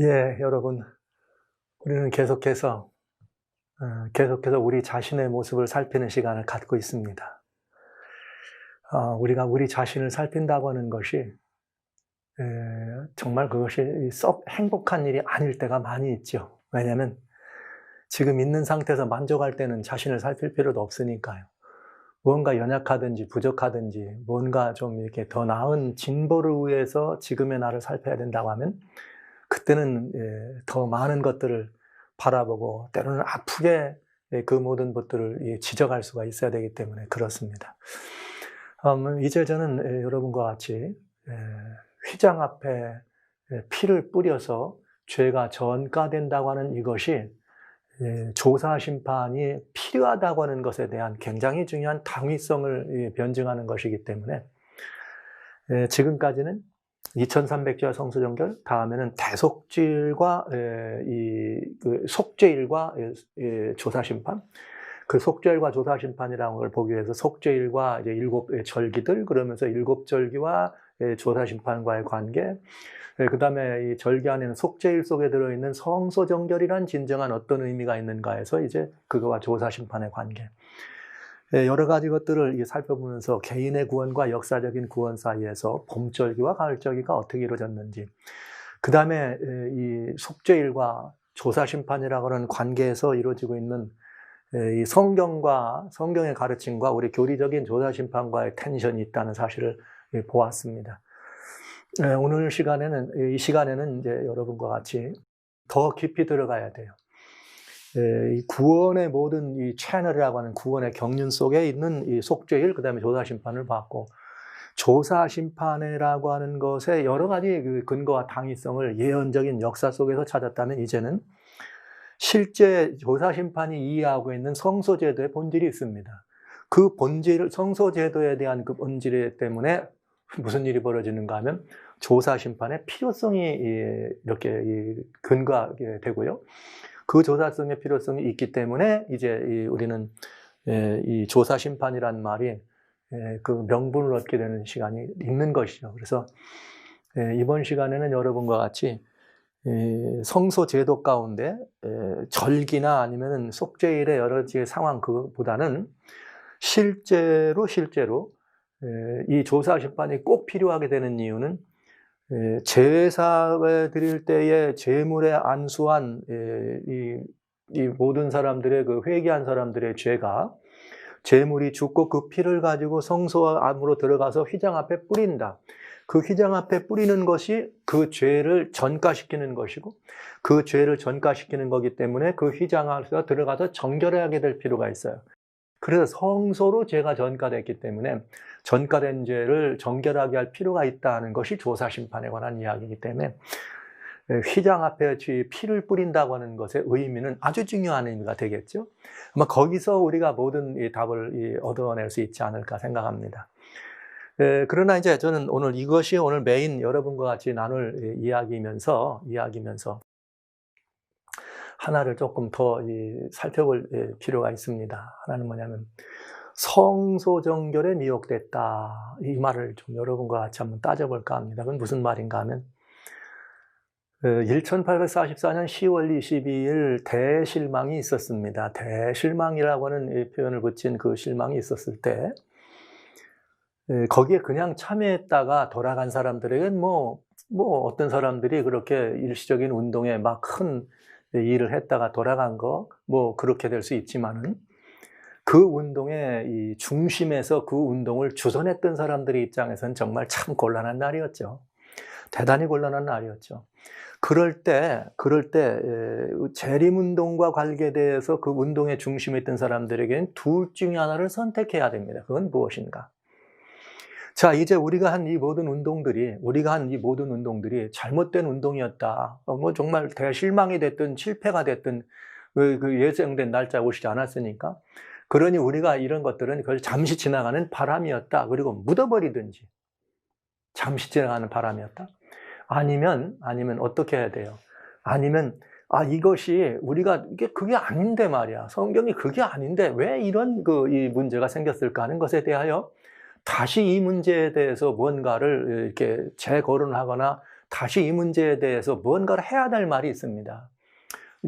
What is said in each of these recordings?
예, 여러분, 우리는 계속해서 우리 자신의 모습을 살피는 시간을 갖고 있습니다. 우리가 우리 자신을 살핀다고 하는 것이 정말 그것이 썩 행복한 일이 아닐 때가 많이 있죠. 왜냐하면 지금 있는 상태에서 만족할 때는 자신을 살필 필요도 없으니까요. 무언가 연약하든지 부족하든지 뭔가 좀 이렇게 더 나은 진보를 위해서 지금의 나를 살펴야 된다고 하면 그때는 더 많은 것들을 바라보고 때로는 아프게 그 모든 것들을 지적할 수가 있어야 되기 때문에 그렇습니다. 이제 저는 여러분과 같이 휘장 앞에 피를 뿌려서 죄가 전가된다고 하는 이것이 조사 심판이 필요하다고 하는 것에 대한 굉장히 중요한 당위성을 변증하는 것이기 때문에 지금까지는 2300주야 성수정결, 다음에는 대속죄일과 속죄일과 조사심판, 그 속죄일과 조사심판이라는 걸 보기 위해서 속죄일과 이제 7 절기들, 그러면서 7 절기와 조사심판과의 관계, 그 다음에 이 절기 안에는 속죄일 속에 들어있는 성소정결이란 진정한 어떤 의미가 있는가 해서 이제 그거와 조사심판의 관계, 여러 가지 것들을 살펴보면서 개인의 구원과 역사적인 구원 사이에서 봄절기와 가을절기가 어떻게 이루어졌는지, 그 다음에 이 속죄일과 조사심판이라고 하는 관계에서 이루어지고 있는 이 성경의 가르침과 우리 교리적인 조사심판과의 텐션이 있다는 사실을 보았습니다. 오늘 이 시간에는 이제 여러분과 같이 더 깊이 들어가야 돼요. 이 구원의 모든 이 채널이라고 하는 구원의 경륜 속에 있는 이 속죄일, 그 다음에 조사심판을 봤고, 조사심판이라고 하는 것의 여러 가지 그 근거와 당위성을 예언적인 역사 속에서 찾았다면, 이제는 실제 조사심판이 이해하고 있는 성소제도의 본질이 있습니다. 그 본질, 성소제도에 대한 그 본질 때문에 무슨 일이 벌어지는가 하면 조사심판의 필요성이 이렇게 근거하게 되고요. 그 조사성의 필요성이 있기 때문에 이제 우리는 이 조사심판이란 말이 그 명분을 얻게 되는 시간이 있는 것이죠. 그래서 이번 시간에는 여러분과 같이 성소제도 가운데 절기나 아니면 속죄일의 여러 가지 상황 그보다는 실제로 이 조사심판이 꼭 필요하게 되는 이유는 제사를 드릴 때에 제물에 안수한 이 모든 사람들의 그 회개한 사람들의 죄가 제물이 죽고 그 피를 가지고 성소 안으로 들어가서 휘장 앞에 뿌린다. 그 휘장 앞에 뿌리는 것이 그 죄를 전가시키는 것이고, 그 죄를 전가시키는 거기 때문에 그 휘장 안에 들어가서 정결하게 될 필요가 있어요. 그래서 성소로 죄가 전가됐기 때문에 전가된 죄를 정결하게 할 필요가 있다는 것이 조사심판에 관한 이야기이기 때문에 휘장 앞에 피를 뿌린다고 하는 것의 의미는 아주 중요한 의미가 되겠죠. 아마 거기서 우리가 모든 이 답을 얻어낼 수 있지 않을까 생각합니다. 그러나 이제 저는 이것이 오늘 메인 여러분과 같이 나눌 이야기면서 하나를 조금 더 살펴볼 필요가 있습니다. 하나는 뭐냐면 성소정결에 미혹됐다. 이 말을 좀 여러분과 같이 한번 따져볼까 합니다. 그건 무슨 말인가 하면 1844년 10월 22일 대실망이 있었습니다. 대실망이라고 하는 표현을 붙인 그 실망이 있었을 때 거기에 그냥 참여했다가 돌아간 사람들에게는 뭐 어떤 사람들이 그렇게 일시적인 운동에 막 큰 일을 했다가 돌아간 거 그렇게 될 수 있지만은 그 운동의 이 중심에서 그 운동을 주선했던 사람들의 입장에서는 정말 참 곤란한 날이었죠. 대단히 곤란한 날이었죠. 그럴 때 재림운동과 관계돼서 그 운동의 중심에 있던 사람들에게는 둘 중에 하나를 선택해야 됩니다. 그건 무엇인가? 자, 이제 우리가 한 이 모든 운동들이 잘못된 운동이었다. 정말 대실망이 됐든 실패가 됐든 그 예정된 날짜 오시지 않았으니까. 그러니 우리가 이런 것들은 그걸 잠시 지나가는 바람이었다. 그리고 묻어버리든지. 잠시 지나가는 바람이었다. 아니면 어떻게 해야 돼요? 아니면 이것이 우리가 그게 아닌데 말이야. 성경이 그게 아닌데 왜 이런 이 문제가 생겼을까 하는 것에 대하여 다시 이 문제에 대해서 뭔가를 이렇게 재거론하거나 다시 이 문제에 대해서 무언가를 해야 될 말이 있습니다.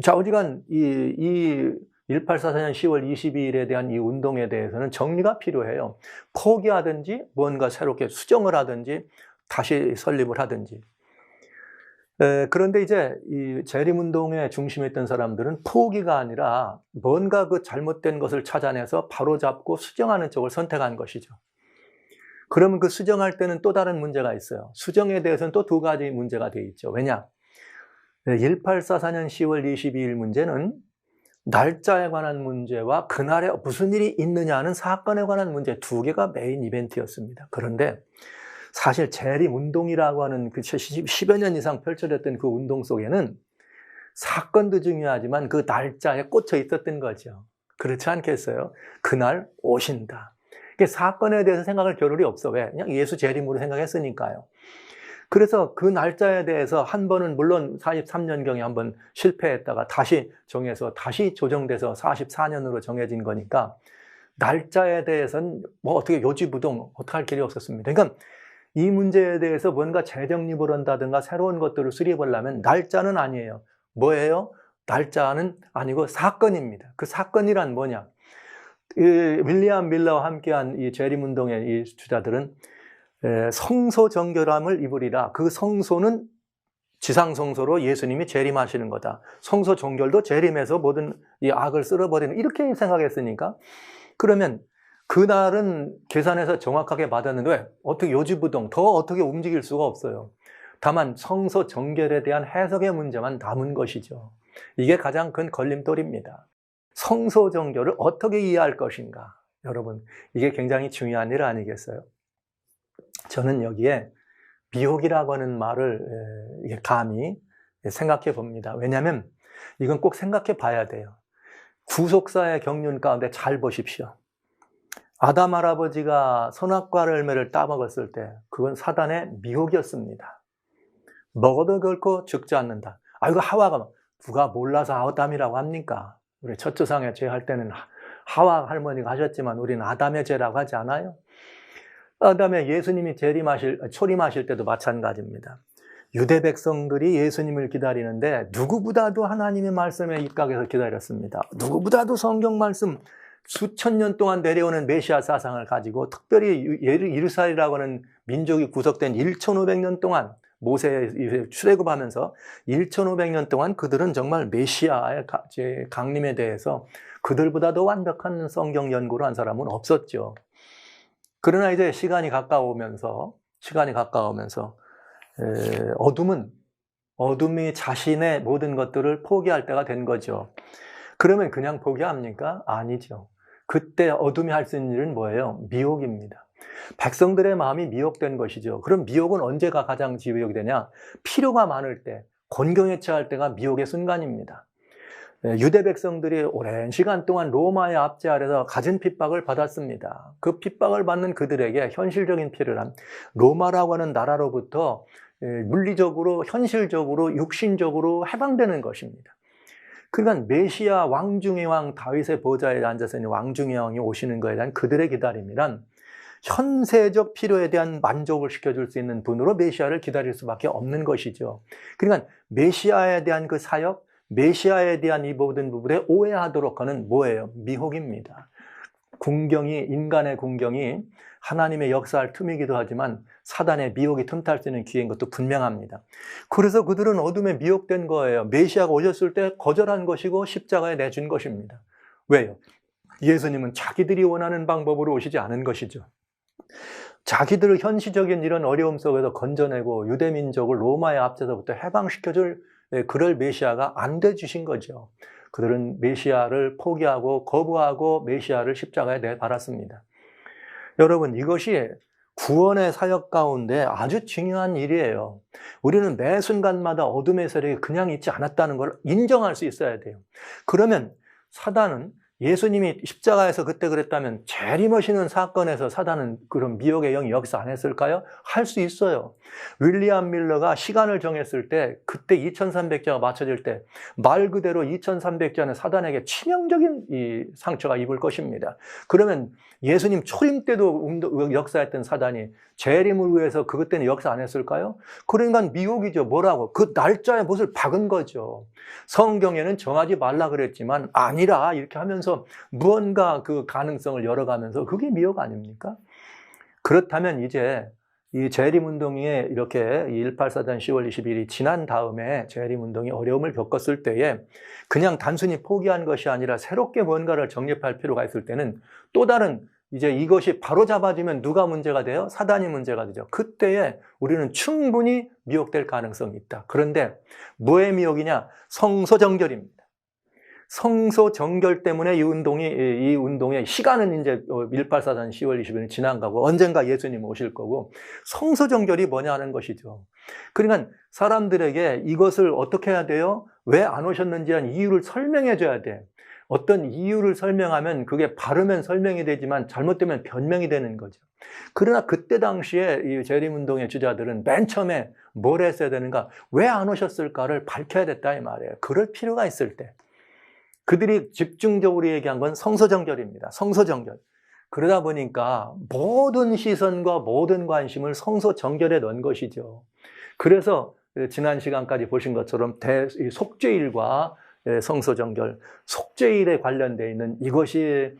좌우지간 이 1844년 10월 22일에 대한 이 운동에 대해서는 정리가 필요해요. 포기하든지 무언가 새롭게 수정을 하든지 다시 설립을 하든지. 그런데 이제 이 재림운동의 중심에 있던 사람들은 포기가 아니라 뭔가 그 잘못된 것을 찾아내서 바로잡고 수정하는 쪽을 선택한 것이죠. 그러면 그 수정할 때는 또 다른 문제가 있어요. 수정에 대해서는 또 두 가지 문제가 돼 있죠. 왜냐? 1844년 10월 22일 문제는 날짜에 관한 문제와 그날에 무슨 일이 있느냐 하는 사건에 관한 문제 두 개가 메인 이벤트였습니다. 그런데 사실 재림운동이라고 하는 그 10여 년 이상 펼쳐졌던 그 운동 속에는 사건도 중요하지만 그 날짜에 꽂혀 있었던 거죠. 그렇지 않겠어요? 그날 오신다. 사건에 대해서 생각할 겨를이 없어. 왜? 그냥 예수 재림으로 생각했으니까요. 그래서 그 날짜에 대해서 한 번은 물론 43년경에 한 번 실패했다가 다시 정해서 다시 조정돼서 44년으로 정해진 거니까 날짜에 대해서는 뭐 어떻게 요지부동 어떻게 할 길이 없었습니다. 그러니까 이 문제에 대해서 뭔가 재정립을 한다든가 새로운 것들을 수립하려면 날짜는 아니에요. 뭐예요? 날짜는 아니고 사건입니다. 그 사건이란 뭐냐? 윌리엄 밀러와 함께한 이 재림운동의 이 주자들은 성소 정결함을 입으리라. 그 성소는 지상성소로 예수님이 재림하시는 거다. 성소 정결도 재림해서 모든 이 악을 쓸어버리는 이렇게 생각했으니까 그러면 그날은 계산해서 정확하게 받았는데 왜? 어떻게 요지부동 더 어떻게 움직일 수가 없어요. 다만 성소 정결에 대한 해석의 문제만 남은 것이죠. 이게 가장 큰 걸림돌입니다. 성소 정결을 어떻게 이해할 것인가? 여러분, 이게 굉장히 중요한 일 아니겠어요? 저는 여기에 미혹이라고 하는 말을 감히 생각해 봅니다. 왜냐하면 이건 꼭 생각해 봐야 돼요. 구속사의 경륜 가운데 잘 보십시오. 아담 할아버지가 선악과 열매를 따먹었을 때 그건 사단의 미혹이었습니다. 먹어도 결코 죽지 않는다. 이거 하와가 누가 몰라서 아담이라고 합니까? 우리 첫 조상의 죄 할 때는 하와 할머니가 하셨지만 우리는 아담의 죄라고 하지 않아요? 그다음에 예수님이 초림하실 때도 마찬가지입니다. 유대 백성들이 예수님을 기다리는데 누구보다도 하나님의 말씀에 입각해서 기다렸습니다. 누구보다도 성경 말씀 수천 년 동안 내려오는 메시아 사상을 가지고 특별히 이스라엘이라고 하는 민족이 구속된 1500년 동안 모세에 출애굽하면서 1500년 동안 그들은 정말 메시아의 강림에 대해서 그들보다도 완벽한 성경 연구를 한 사람은 없었죠. 그러나 이제 시간이 가까우면서 어둠이 자신의 모든 것들을 포기할 때가 된 거죠. 그러면 그냥 포기합니까? 아니죠. 그때 어둠이 할 수 있는 일은 뭐예요? 미혹입니다. 백성들의 마음이 미혹된 것이죠. 그럼 미혹은 언제가 가장 미혹이 되냐? 필요가 많을 때, 곤경에 처할 때가 미혹의 순간입니다. 유대 백성들이 오랜 시간 동안 로마의 압제 아래서 갖은 핍박을 받았습니다. 그 핍박을 받는 그들에게 현실적인 필요란 로마라고 하는 나라로부터 물리적으로, 현실적으로, 육신적으로 해방되는 것입니다. 그러니까 메시아 왕중의 왕 다윗의 보좌에 앉아서 있는 왕중의 왕이 오시는 것에 대한 그들의 기다림이란 현세적 필요에 대한 만족을 시켜줄 수 있는 분으로 메시아를 기다릴 수밖에 없는 것이죠. 그러니까 메시아에 대한 그 사역, 메시아에 대한 이 모든 부분에 오해하도록 하는 뭐예요? 미혹입니다. 인간의 궁경이 하나님의 역사할 틈이기도 하지만 사단의 미혹이 틈탈 수 있는 기회인 것도 분명합니다. 그래서 그들은 어둠에 미혹된 거예요. 메시아가 오셨을 때 거절한 것이고 십자가에 내준 것입니다. 왜요? 예수님은 자기들이 원하는 방법으로 오시지 않은 것이죠. 자기들을 현실적인 이런 어려움 속에서 건져내고 유대민족을 로마의 압제서부터 해방시켜줄 그럴 메시아가 안 돼 주신 거죠. 그들은 메시아를 포기하고 거부하고 메시아를 십자가에 내달았습니다. 여러분, 이것이 구원의 사역 가운데 아주 중요한 일이에요. 우리는 매 순간마다 어둠의 세력이 그냥 있지 않았다는 걸 인정할 수 있어야 돼요. 그러면 사단은 예수님이 십자가에서 그때 그랬다면 재림하시는 사건에서 사단은 그런 미혹의 영이 역사 안 했을까요? 할 수 있어요. 윌리엄 밀러가 시간을 정했을 때 그때 2300자가 맞춰질 때 말 그대로 2300자는 사단에게 치명적인 이 상처가 입을 것입니다. 그러면 예수님 초림 때도 역사했던 사단이 재림을 위해서 그것 때는 역사 안 했을까요? 그러니까 미혹이죠. 뭐라고? 그 날짜에 못을 박은 거죠. 성경에는 정하지 말라 그랬지만 아니라 이렇게 하면서 무언가 그 가능성을 열어가면서 그게 미혹 아닙니까? 그렇다면 이제 이 재림운동이 이렇게 184년 10월 20일이 지난 다음에 재림운동이 어려움을 겪었을 때에 그냥 단순히 포기한 것이 아니라 새롭게 뭔가를 정립할 필요가 있을 때는 또 다른 이제 이것이 바로 잡아지면 누가 문제가 돼요? 사단이 문제가 되죠. 그때에 우리는 충분히 미혹될 가능성이 있다. 그런데 뭐의 미혹이냐? 성소정결입니다. 성소정결 때문에 이 운동의 시간은 이제 1844년 10월 20일은 지난 거고 언젠가 예수님 오실 거고 성소정결이 뭐냐 하는 것이죠. 그러니까 사람들에게 이것을 어떻게 해야 돼요? 왜 안 오셨는지한 이유를 설명해 줘야 돼. 어떤 이유를 설명하면 그게 바르면 설명이 되지만 잘못되면 변명이 되는 거죠. 그러나 그때 당시에 이 재림운동의 주자들은 맨 처음에 뭘 했어야 되는가? 왜 안 오셨을까를 밝혀야 됐다 이 말이에요. 그럴 필요가 있을 때. 그들이 집중적으로 얘기한 건 성소정결입니다. 성소정결. 그러다 보니까 모든 시선과 모든 관심을 성소정결에 넣은 것이죠. 그래서 지난 시간까지 보신 것처럼 속죄일과 성소정결, 속죄일에 관련되어 있는 이것이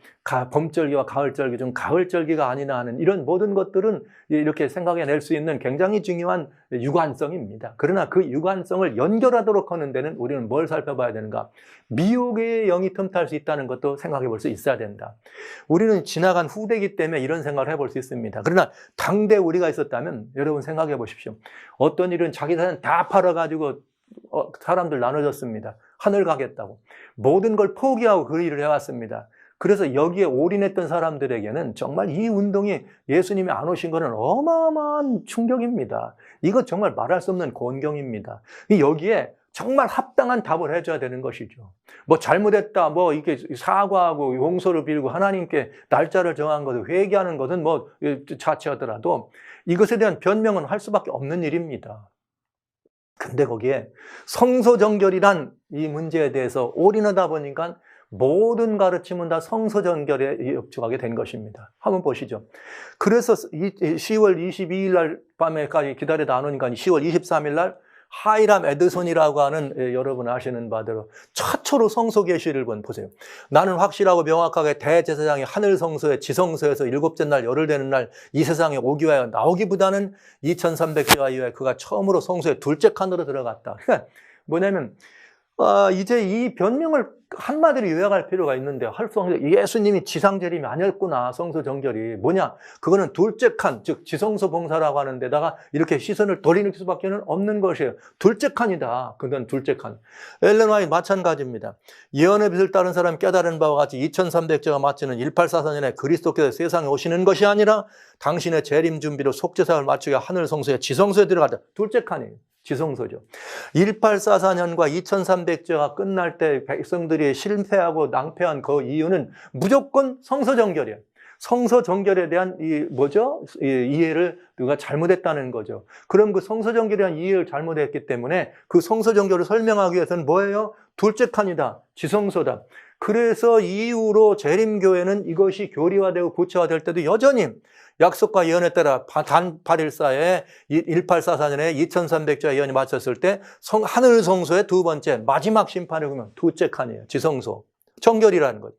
봄절기와 가을절기 중 가을절기가 아니나 하는 이런 모든 것들은 이렇게 생각해낼 수 있는 굉장히 중요한 유관성입니다. 그러나 그 유관성을 연결하도록 하는 데는 우리는 뭘 살펴봐야 되는가? 미혹의 영이 틈탈 수 있다는 것도 생각해 볼 수 있어야 된다. 우리는 지나간 후대이기 때문에 이런 생각을 해볼 수 있습니다. 그러나 당대 우리가 있었다면 여러분 생각해 보십시오. 어떤 일은 자기 자산 다 팔아가지고 사람들 나눠줬습니다. 하늘 가겠다고. 모든 걸 포기하고 그 일을 해왔습니다. 그래서 여기에 올인했던 사람들에게는 정말 이 운동이 예수님이 안 오신 것은 어마어마한 충격입니다. 이거 정말 말할 수 없는 곤경입니다. 여기에 정말 합당한 답을 해줘야 되는 것이죠. 뭐 잘못했다, 뭐 이렇게 사과하고 용서를 빌고 하나님께 날짜를 정한 것을 회개하는 것은 뭐 자체하더라도 이것에 대한 변명은 할 수밖에 없는 일입니다. 근데 거기에 성소정결이란 이 문제에 대해서 올인하다 보니까 모든 가르침은 다 성소정결에 엽죽하게 된 것입니다. 한번 보시죠. 그래서 10월 22일 날 밤에까지 기다리다 안 오니까 10월 23일 날 하이람 에드손이라고 하는 여러분 아시는 바대로 최초로 성소 계시를 보세요. 나는 확실하고 명확하게 대제사장이 하늘 성소에 지성소에서 일곱째 날 열흘 되는 날 이 세상에 오기 위하여 나오기보다는 2300년 이후에 그가 처음으로 성소의 둘째 칸으로 들어갔다. 그러니까 뭐냐면 이제 이 변명을 한마디로 요약할 필요가 있는데 할 수 없는 예수님이 지상재림이 아니었구나. 성소정결이 뭐냐? 그거는 둘째 칸, 즉 지성소 봉사라고 하는 데다가 이렇게 시선을 돌리는 수밖에 없는 것이에요. 둘째 칸이다. 그건 둘째 칸. 엘렌 화이트 마찬가지입니다. 예언의 빛을 따른 사람이 깨달은 바와 같이 2300제가 마치는 1844년에 그리스도께서 세상에 오시는 것이 아니라 당신의 재림 준비로 속죄사를 마치게 하늘 성소에 지성소에 들어가다. 둘째 칸이에요. 지성소죠. 1844년과 2300제가 끝날 때 백성들이 실패하고 낭패한 그 이유는 무조건 성소정결이에요. 성소정결에 대한 이해를 누가 잘못했다는 거죠. 그럼 그 성소정결에 대한 이해를 잘못했기 때문에 그 성소정결을 설명하기 위해서는 뭐예요? 둘째 칸이다. 지성소다. 그래서 이후로 재림교회는 이것이 교리화되고 구체화될 때도 여전히 약속과 예언에 따라 단 8일사에 1844년에 2300자 예언이 마쳤을 때 하늘 성소의 두 번째 마지막 심판을 보면 둘째 칸이에요. 지성소. 정결이라는 거죠.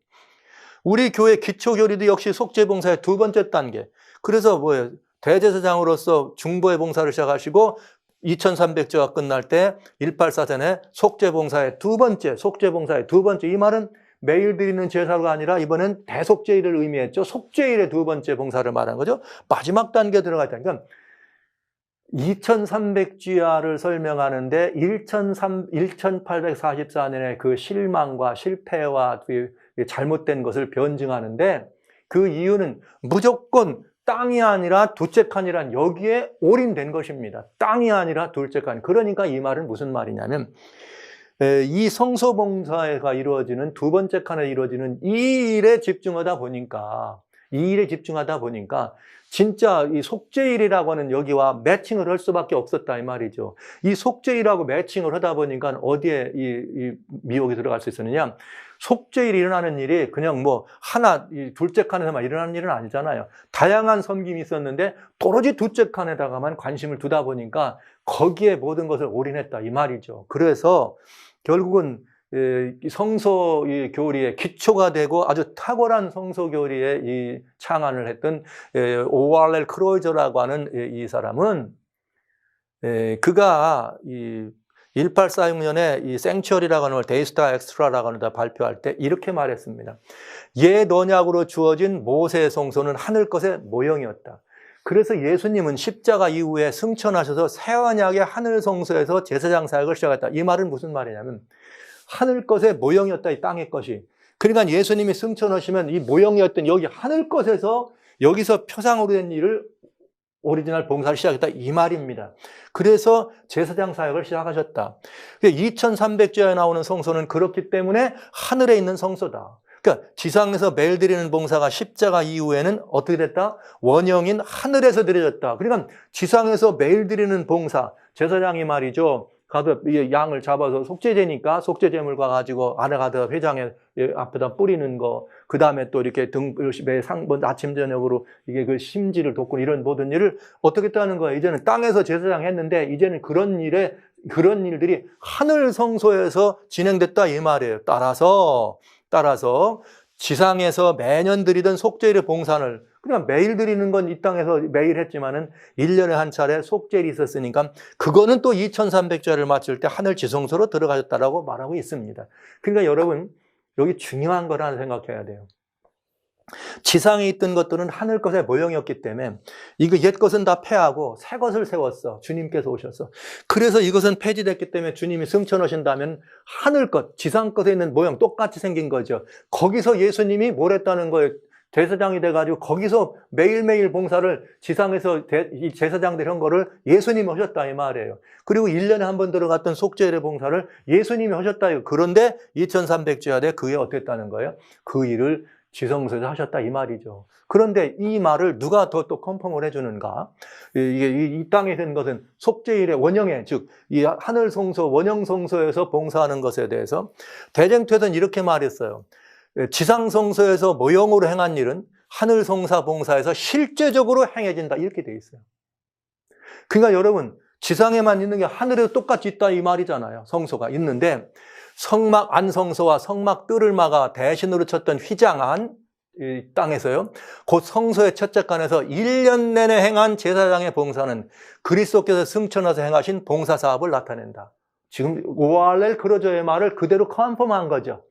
우리 교회 기초교리도 역시 속죄봉사의 두 번째 단계. 그래서 뭐예요? 대제사장으로서 중보의 봉사를 시작하시고 2300자가 끝날 때 1844년에 속죄봉사의 두 번째, 이 말은 매일 드리는 제사가 아니라 이번엔 대속죄일을 의미했죠. 속죄일의 두 번째 봉사를 말한 거죠. 마지막 단계에 들어가 있다니까 2300주야를 설명하는데 1844년의 그 실망과 실패와 잘못된 것을 변증하는데 그 이유는 무조건 땅이 아니라 둘째 칸이란 여기에 올인된 것입니다. 땅이 아니라 둘째 칸. 그러니까 이 말은 무슨 말이냐면 이 성소봉사가 이루어지는 두 번째 칸에 이루어지는 이 일에 집중하다 보니까 진짜 이 속죄일이라고 하는 여기와 매칭을 할 수밖에 없었다 이 말이죠. 이 속죄일하고 매칭을 하다 보니까 어디에 이 미혹이 들어갈 수 있었느냐? 속죄일이 일어나는 일이 그냥 뭐 하나 둘째 칸에서만 일어나는 일은 아니잖아요. 다양한 섬김이 있었는데 오로지 둘째 칸에다가만 관심을 두다 보니까 거기에 모든 것을 올인했다 이 말이죠. 그래서 결국은 성소 교리의 기초가 되고 아주 탁월한 성소 교리의 이 창안을 했던 오왈렐 크로이저라고 하는 이 사람은 그가 이 1846년에 이 생츄어리라고 하는 걸 데이스타 엑스트라라고 하는 데 발표할 때 이렇게 말했습니다. 옛 언약으로 주어진 모세의 성소는 하늘 것의 모형이었다. 그래서 예수님은 십자가 이후에 승천하셔서 새 언약의 하늘 성소에서 제사장 사역을 시작했다. 이 말은 무슨 말이냐면 하늘 것의 모형이었다, 이 땅의 것이. 그러니까 예수님이 승천하시면 이 모형이었던 여기 하늘 것에서 여기서 표상으로 된 일을 오리지널 봉사를 시작했다 이 말입니다. 그래서 제사장 사역을 시작하셨다. 2300조에 나오는 성소는 그렇기 때문에 하늘에 있는 성소다. 그러니까 지상에서 매일 드리는 봉사가 십자가 이후에는 어떻게 됐다? 원형인 하늘에서 드려졌다. 그러니까 지상에서 매일 드리는 봉사, 제사장이 말이죠. 가득 양을 잡아서 속죄제니까 속죄제물과 가지고 안에 가득 회장에 앞에다 뿌리는 거, 그 다음에 또 이렇게 아침 저녁으로 이게 그 심지를 돕고 이런 모든 일을 어떻게 했다는 거예요. 이제는 땅에서 제사장 했는데 이제는 그런 일들이 하늘 성소에서 진행됐다 이 말이에요. 따라서 지상에서 매년 드리던 속죄일의 봉사를 그냥 매일 드리는 건 이 땅에서 매일 했지만은 1년에 한 차례 속죄일이 있었으니까 그거는 또 2300조를 마칠 때 하늘 지성소로 들어가셨다라고 말하고 있습니다. 그러니까 여러분 여기 중요한 거라는 생각해야 돼요. 지상에 있던 것들은 하늘 것의 모형이었기 때문에 이거 옛 것은 다 폐하고 새 것을 세웠어. 주님께서 오셔서. 그래서 이것은 폐지됐기 때문에 주님이 승천하신다면 하늘 것, 지상 것에 있는 모형 똑같이 생긴 거죠. 거기서 예수님이 뭘 했다는 거예요. 제사장이 돼가지고 거기서 매일매일 봉사를 지상에서 이 제사장들 한 거를 예수님이 하셨다 이 말이에요. 그리고 1년에 한 번 들어갔던 속죄일의 봉사를 예수님이 하셨다. 그런데 2300주야 돼 그게 어떻게 했다는 거예요? 그 일을 지성소에서 하셨다 이 말이죠. 그런데 이 말을 누가 더 또 컨펌을 해주는가? 이 땅에 된 것은 속죄일의 원형에, 즉 이 하늘 성소 원형 성소에서 봉사하는 것에 대해서 대쟁투에서는 이렇게 말했어요. 지상 성소에서 모형으로 행한 일은 하늘 성사 봉사에서 실제적으로 행해진다 이렇게 돼 있어요. 그러니까 여러분 지상에만 있는 게 하늘에도 똑같이 있다 이 말이잖아요. 성소가 있는데 성막 안성소와 성막 뜰을 막아 대신으로 쳤던 휘장한 이 땅에서요. 곧 성소의 첫째 칸에서 1년 내내 행한 제사장의 봉사는 그리스도께서 승천해서 행하신 봉사 사업을 나타낸다. 지금 오할렐 크로저의 말을 그대로 컨펌한 거죠.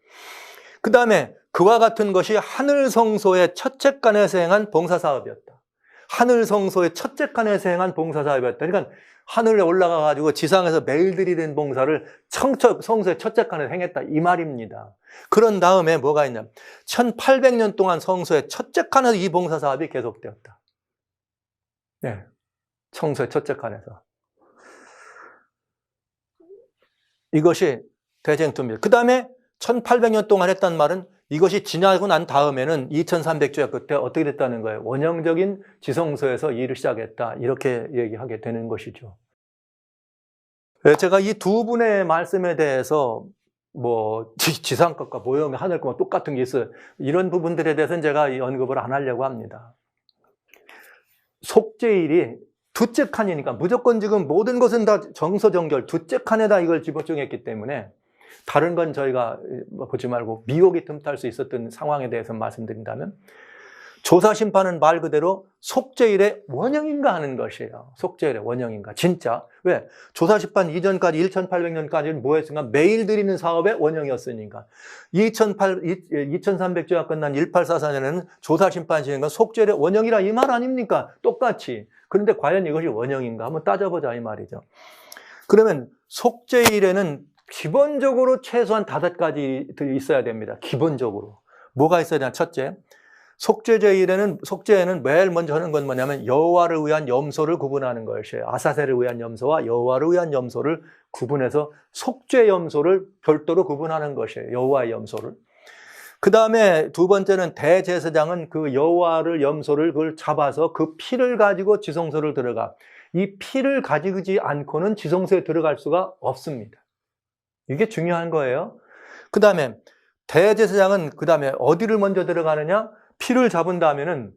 그 다음에 그와 같은 것이 하늘 성소의 첫째 칸에서 행한 봉사 사업이었다. 하늘 성소의 첫째 칸에서 행한 봉사 사업이었다. 그러니까 하늘에 올라가 가지고 지상에서 매일 드리는 봉사를 성소의 첫째 칸에서 행했다 이 말입니다. 그런 다음에 뭐가 있냐? 1800년 동안 성소의 첫째 칸에서 이 봉사 사업이 계속되었다. 네, 성소의 첫째 칸에서. 이것이 대쟁투입니다. 그 다음에 1800년 동안 했단 말은 이것이 지나고 난 다음에는 2300주야 그때 어떻게 됐다는 거예요? 원형적인 지성소에서 일을 시작했다. 이렇게 얘기하게 되는 것이죠. 제가 이 두 분의 말씀에 대해서 뭐 지상 것과 모형 하늘 것과 똑같은 게 있어요. 이런 부분들에 대해서는 제가 언급을 안 하려고 합니다. 속죄일이 두째 칸이니까 무조건 지금 모든 것은 다 정서정결 두째 칸에다 이걸 집어넣었기 때문에 다른 건 저희가 보지 말고 미혹이 틈탈 수 있었던 상황에 대해서 말씀드린다면 조사심판은 말 그대로 속죄일의 원형인가 하는 것이에요. 속죄일의 원형인가. 진짜. 왜? 조사심판 이전까지 1800년까지는 뭐였습니까? 매일 드리는 사업의 원형이었으니까. 2300주가 끝난 1844년에는 조사심판이 진행한 건 속죄일의 원형이라 이 말 아닙니까? 똑같이. 그런데 과연 이것이 원형인가? 한번 따져보자 이 말이죠. 그러면 속죄일에는 기본적으로 최소한 5가지 있어야 됩니다. 기본적으로. 뭐가 있어야 되나? 첫째, 속죄에는 매일 먼저 하는 건 뭐냐면 여호와를 위한 염소를 구분하는 것이에요. 아사셀을 위한 염소와 여호와를 위한 염소를 구분해서 속죄 염소를 별도로 구분하는 것이에요. 여호와의 염소를. 그 다음에 두 번째는 대제사장은 그 여호와를 염소를 그걸 잡아서 그 피를 가지고 지성소를 들어가. 이 피를 가지지 않고는 지성소에 들어갈 수가 없습니다. 이게 중요한 거예요. 그 다음에 대제사장은 그 다음에 어디를 먼저 들어가느냐? 피를 잡은 다음에는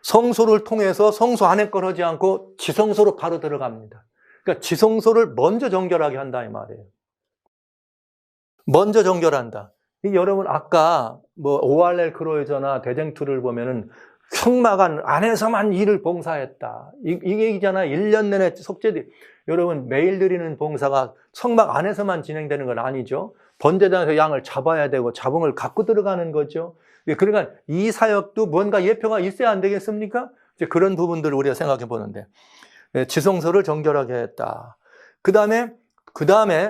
성소를 통해서 성소 안에 걸 하지 않고 지성소로 바로 들어갑니다. 그러니까 지성소를 먼저 정결하게 한다 이 말이에요. 먼저 정결한다. 여러분 아까 뭐 오할렐 크로이저나 대쟁투를 보면은 성막안 안에서만 일을 봉사했다. 이게 얘기잖아요. 1년 내내 속죄. 여러분 매일 드리는 봉사가 성막 안에서만 진행되는 건 아니죠. 번제단에서 양을 잡아야 되고 잡음을 갖고 들어가는 거죠. 그러니까 이 사역도 뭔가 예표가 있어야 안 되겠습니까? 이제 그런 부분들을 우리가 생각해 보는데 지성소를 정결하게 했다. 그 다음에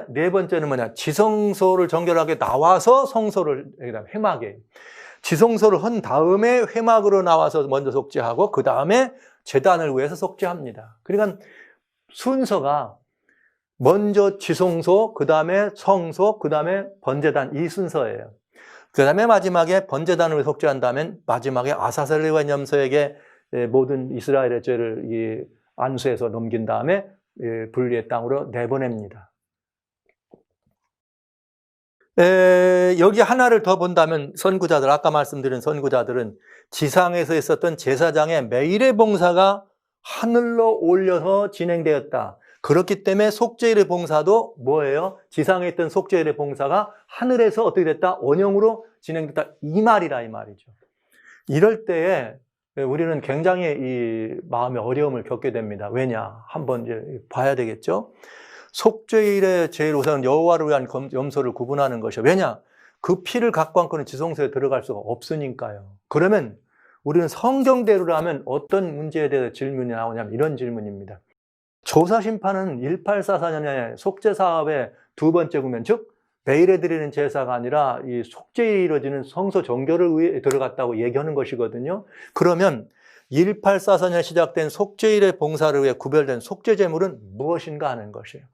네 번째는 뭐냐? 지성소를 정결하게 나와서 성소를 회막에 지성소를 한 다음에 회막으로 나와서 먼저 속죄하고 그 다음에 제단을 위해서 속죄합니다. 그러니까 순서가 먼저 지성소, 그 다음에 성소, 그 다음에 번제단 이 순서예요. 그 다음에 마지막에 번제단을 속죄한 다음에 마지막에 아사셀을 위한 염소에게 모든 이스라엘의 죄를 안수해서 넘긴 다음에 분리의 땅으로 내보냅니다. 여기 하나를 더 본다면 선구자들, 아까 말씀드린 선구자들은 지상에서 있었던 제사장의 매일의 봉사가 하늘로 올려서 진행되었다. 그렇기 때문에 속죄일의 봉사도 뭐예요? 지상에 있던 속죄일의 봉사가 하늘에서 어떻게 됐다? 원형으로 진행됐다. 이 말이라 이 말이죠. 이럴 때에 우리는 굉장히 이 마음의 어려움을 겪게 됩니다. 왜냐? 한번 이제 봐야 되겠죠? 속죄일에 제일 우선 여호와를 위한 염소를 구분하는 것이요. 왜냐? 그 피를 갖고 않고는 지성소에 들어갈 수가 없으니까요. 그러면 우리는 성경대로라면 어떤 문제에 대해서 질문이 나오냐면 이런 질문입니다. 조사심판은 1844년에 속죄사업의 두 번째 구면, 즉 매일에 드리는 제사가 아니라 이 속죄일이 이루어지는 성소 정결을 위해 들어갔다고 얘기하는 것이거든요. 그러면 1844년에 시작된 속죄일의 봉사를 위해 구별된 속죄제물은 무엇인가 하는 것이에요.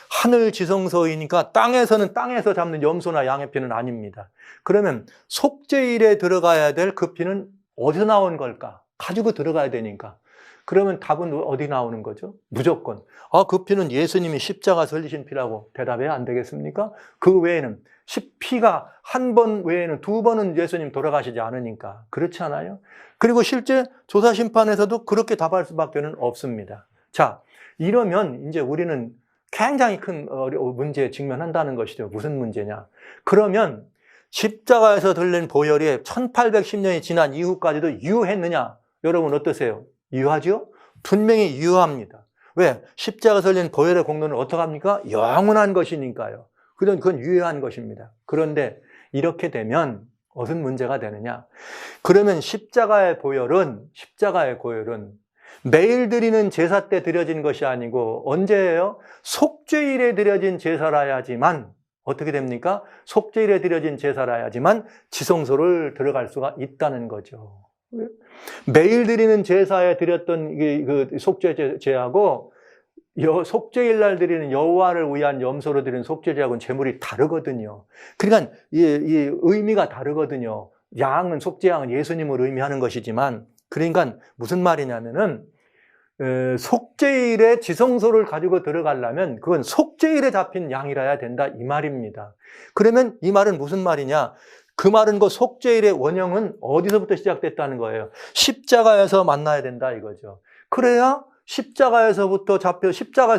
하늘 지성소이니까 땅에서 잡는 염소나 양의 피는 아닙니다. 그러면 속죄일에 들어가야 될 그 피는 어디서 나온 걸까? 가지고 들어가야 되니까. 그러면 답은 어디 나오는 거죠? 무조건. 그 피는 예수님이 십자가에서 흘리신 피라고 대답해야 안 되겠습니까? 그 외에는 피가 한 번 외에는 두 번은 예수님 돌아가시지 않으니까. 그렇지 않아요? 그리고 실제 조사심판에서도 그렇게 답할 수밖에 없습니다. 자, 이러면 이제 우리는 굉장히 큰 문제에 직면한다는 것이죠. 무슨 문제냐? 그러면 십자가에서 들린 보혈이 1810년이 지난 이후까지도 유효했느냐? 여러분 어떠세요? 유효하죠? 분명히 유효합니다. 왜? 십자가에서 들린 보혈의 공로는 어떻게 합니까? 영원한 것이니까요. 그건 유효한 것입니다. 그런데 이렇게 되면 무슨 문제가 되느냐? 그러면 십자가의 보혈은 매일 드리는 제사 때 드려진 것이 아니고 언제예요? 속죄일에 드려진 제사라야지만 어떻게 됩니까? 속죄일에 드려진 제사라야지만 지성소를 들어갈 수가 있다는 거죠. 매일 드리는 제사에 드렸던 그 속죄제하고 속죄일 날 드리는 여호와를 위한 염소로 드리는 속죄제하고는 제물이 다르거든요. 그러니까 이 의미가 다르거든요. 양은 속죄양은 예수님을 의미하는 것이지만 그러니까 무슨 말이냐면은 속죄일에 지성소를 가지고 들어가려면 그건 속죄일에 잡힌 양이라야 된다 이 말입니다. 그러면 이 말은 무슨 말이냐? 그 말은 그 속죄일의 원형은 어디서부터 시작됐다는 거예요? 십자가에서 만나야 된다 이거죠. 그래야 십자가에서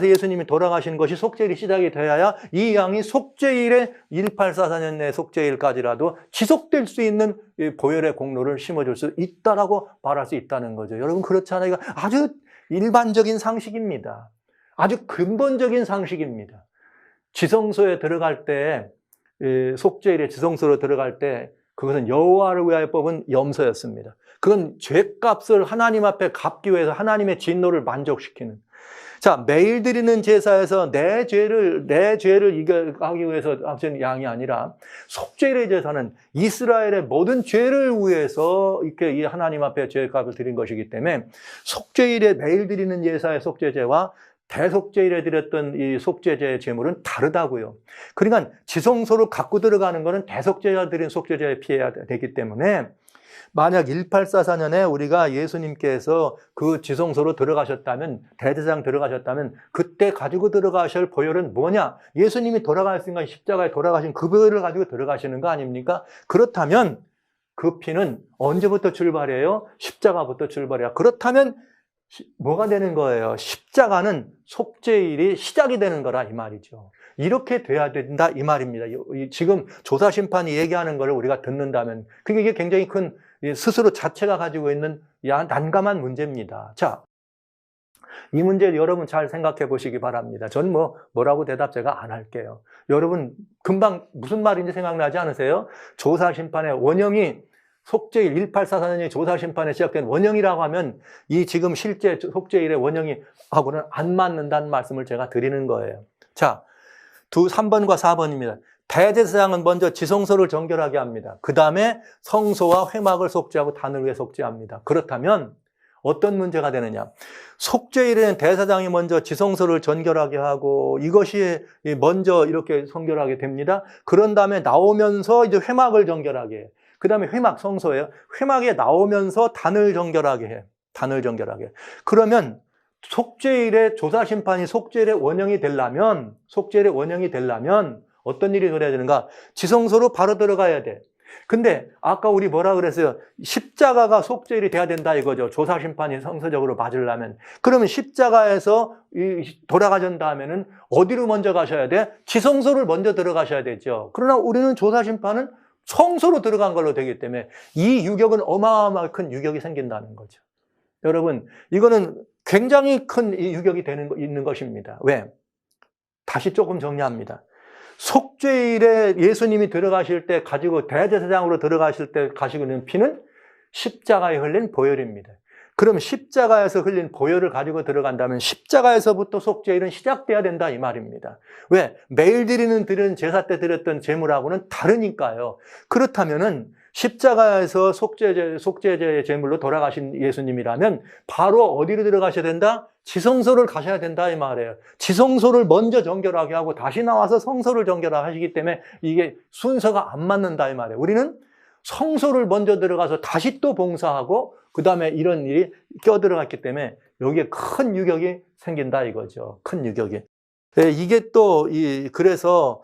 예수님이 돌아가신 것이 속죄일이 시작이 되어야 이 양이 속죄일에 1844년의 속죄일까지라도 지속될 수 있는 보혈의 공로를 심어줄 수 있다라고 말할 수 있다는 거죠. 여러분 그렇잖아요. 이거 아주 일반적인 상식입니다. 아주 근본적인 상식입니다. 지성소에 들어갈 때 속죄일에 지성소로 들어갈 때 그것은 여호와를 위하여 뽑은 염소였습니다. 그건 죄값을 하나님 앞에 갚기 위해서 하나님의 진노를 만족시키는. 자, 매일 드리는 제사에서 내 죄를 하기 위해서 합친 양이 아니라 속죄일의 제사는 이스라엘의 모든 죄를 위해서 이렇게 이 하나님 앞에 죄값을 드린 것이기 때문에 속죄일에 매일 드리는 제사의 속죄제와 대속죄일에 드렸던 이 속죄제의 제물은 다르다고요. 그러니까 지성소를 갖고 들어가는 것은 대속죄가 드린 속죄제에 피해야 되기 때문에 만약 1844년에 우리가 예수님께서 그 지성소로 들어가셨다면, 대제사장 들어가셨다면 그때 가지고 들어가실 보혈은 뭐냐? 예수님이 돌아가셨으니까 십자가에 돌아가신 그 보혈을 가지고 들어가시는 거 아닙니까? 그렇다면 그 피는 언제부터 출발해요? 십자가부터 출발해요. 그렇다면 뭐가 되는 거예요? 십자가는 속죄일이 시작이 되는 거라 이 말이죠. 이렇게 돼야 된다 이 말입니다. 지금 조사심판이 얘기하는 것을 우리가 듣는다면 이게 굉장히 큰 스스로 자체가 가지고 있는 난감한 문제입니다. 자, 이 문제 여러분 잘 생각해 보시기 바랍니다. 저는 뭐라고 대답 제가 안 할게요. 여러분 금방 무슨 말인지 생각나지 않으세요? 조사심판의 원형이 속죄일 1844년에 조사심판에 시작된 원형이라고 하면 이 지금 실제 속죄일의 원형이 하고는 안 맞는다는 말씀을 제가 드리는 거예요. 자, 3번과 4번입니다. 대제사장은 먼저 지성소를 정결하게 합니다. 그 다음에 성소와 회막을 속죄하고 단을 위해 속죄합니다. 그렇다면 어떤 문제가 되느냐? 속죄일에는 대제사장이 먼저 지성소를 정결하게 하고 이것이 먼저 이렇게 정결하게 됩니다. 그런 다음에 나오면서 이제 회막을 정결하게 해요. 그 다음에 회막, 성소예요. 회막에 나오면서 단을 정결하게 해. 단을 정결하게. 그러면 속죄일의 조사심판이 속죄일의 원형이 되려면 어떤 일이 벌어야 되는가? 지성소로 바로 들어가야 돼. 근데 아까 우리 뭐라 그랬어요? 십자가가 속죄일이 돼야 된다 이거죠. 조사심판이 성서적으로 맞으려면. 그러면 십자가에서 돌아가신 다음에는 어디로 먼저 가셔야 돼? 지성소를 먼저 들어가셔야 되죠. 그러나 우리는 조사심판은 성소로 들어간 걸로 되기 때문에 이 유격은 어마어마하게 큰 유격이 생긴다는 거죠. 여러분, 이거는 굉장히 큰 유격이 있는 것입니다. 왜? 다시 조금 정리합니다. 속죄일에 예수님이 들어가실 때 가지고 대제사장으로 들어가실 때 가지고 있는 피는 십자가에 흘린 보혈입니다. 그럼 십자가에서 흘린 보혈을 가지고 들어간다면 십자가에서부터 속죄일은 시작돼야 된다 이 말입니다. 왜? 매일 드리는 제사 때 드렸던 제물하고는 다르니까요. 그렇다면은 십자가에서 속죄제의 제물로 돌아가신 예수님이라면 바로 어디로 들어가셔야 된다? 지성소를 가셔야 된다 이 말이에요. 지성소를 먼저 정결하게 하고 다시 나와서 성소를 정결하게 하시기 때문에 이게 순서가 안 맞는다 이 말이에요. 우리는 성소를 먼저 들어가서 다시 또 봉사하고 그 다음에 이런 일이 껴들어갔기 때문에 여기에 큰 유격이 생긴다 이거죠. 큰 유격이. 이게 또 그래서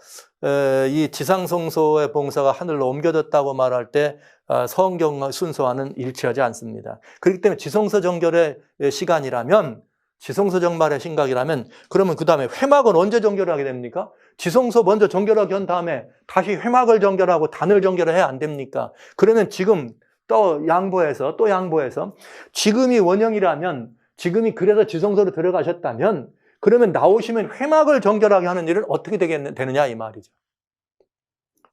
이 지상성소의 봉사가 하늘로 옮겨졌다고 말할 때 성경 순서와는 일치하지 않습니다. 그렇기 때문에 지성소 정결의 시간이라면 지성소 정말의 심각이라면 그러면 그 다음에 회막은 언제 정결하게 됩니까? 지성소 먼저 정결하게 한 다음에 다시 회막을 정결하고 단을 정결해야 안 됩니까? 그러면 지금 또 양보해서 지금이 원형이라면 지금이 그래서 지성소로 들어가셨다면 그러면 나오시면 회막을 정결하게 하는 일은 어떻게 되느냐 이 말이죠.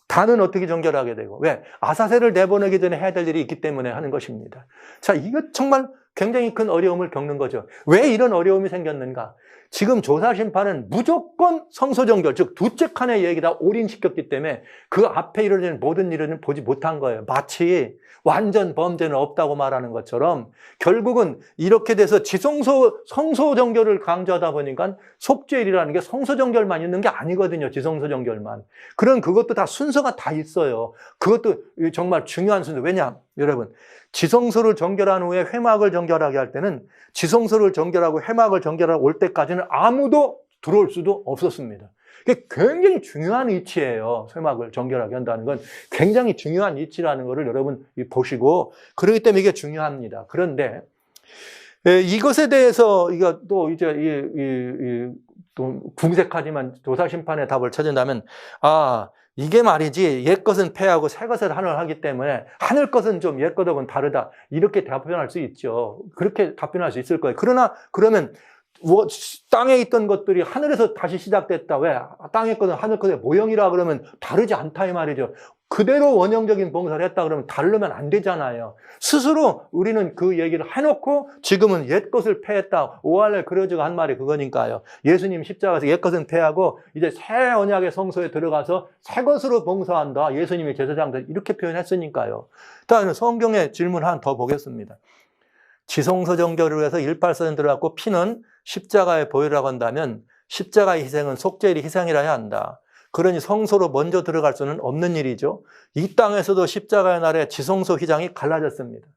단은 어떻게 정결하게 되고 왜? 아사세를 내보내기 전에 해야 될 일이 있기 때문에 하는 것입니다. 자, 이거 정말 굉장히 큰 어려움을 겪는 거죠. 왜 이런 어려움이 생겼는가? 지금 조사심판은 무조건 성소정결, 즉 둘째 칸의 얘기다 올인시켰기 때문에 그 앞에 이루어지는 모든 일은 보지 못한 거예요. 마치 완전 범죄는 없다고 말하는 것처럼 결국은 이렇게 돼서 성소정결을 강조하다 보니까 속죄일이라는 게 성소정결만 있는 게 아니거든요. 지성소정결만. 그런 그것도 다 순서가 다 있어요. 그것도 정말 중요한 순서. 왜냐? 여러분, 지성소를 정결한 후에 회막을 정결하게 할 때는 지성소를 정결하고 회막을 정결하고 올 때까지는 아무도 들어올 수도 없었습니다. 이게 굉장히 중요한 위치예요. 회막을 정결하게 한다는 건 굉장히 중요한 위치라는 것을 여러분 보시고 그렇기 때문에 이게 중요합니다. 그런데 이것에 대해서 이거 또 이제 또 궁색하지만 조사심판의 답을 찾는다면 이게 말이지 옛 것은 폐하고 새 것을 하늘하기 때문에 하늘 것은 좀 옛 것하고는 다르다 이렇게 답변할 수 있죠. 그렇게 답변할 수 있을 거예요. 그러나 그러면 땅에 있던 것들이 하늘에서 다시 시작됐다. 왜? 땅에 있거든 하늘 것의 모형이라 그러면 다르지 않다 이 말이죠. 그대로 원형적인 봉사를 했다 그러면 다르면 안 되잖아요. 스스로 우리는 그 얘기를 해놓고 지금은 옛 것을 폐했다. 오할렐 그러즈가 한 말이 그거니까요. 예수님 십자가에서 옛 것은 폐하고 이제 새 언약의 성소에 들어가서 새 것으로 봉사한다. 예수님의 제사장들 이렇게 표현했으니까요. 다음 성경의 질문 하나 더 보겠습니다. 지성소 정결을 위해서 1,800 들어갔고 피는 십자가의 보혈이라고 한다면 십자가의 희생은 속죄일이 희생이라 해야 한다. 그러니 성소로 먼저 들어갈 수는 없는 일이죠. 이 땅에서도 십자가의 날에 지성소 휘장이 갈라졌습니다.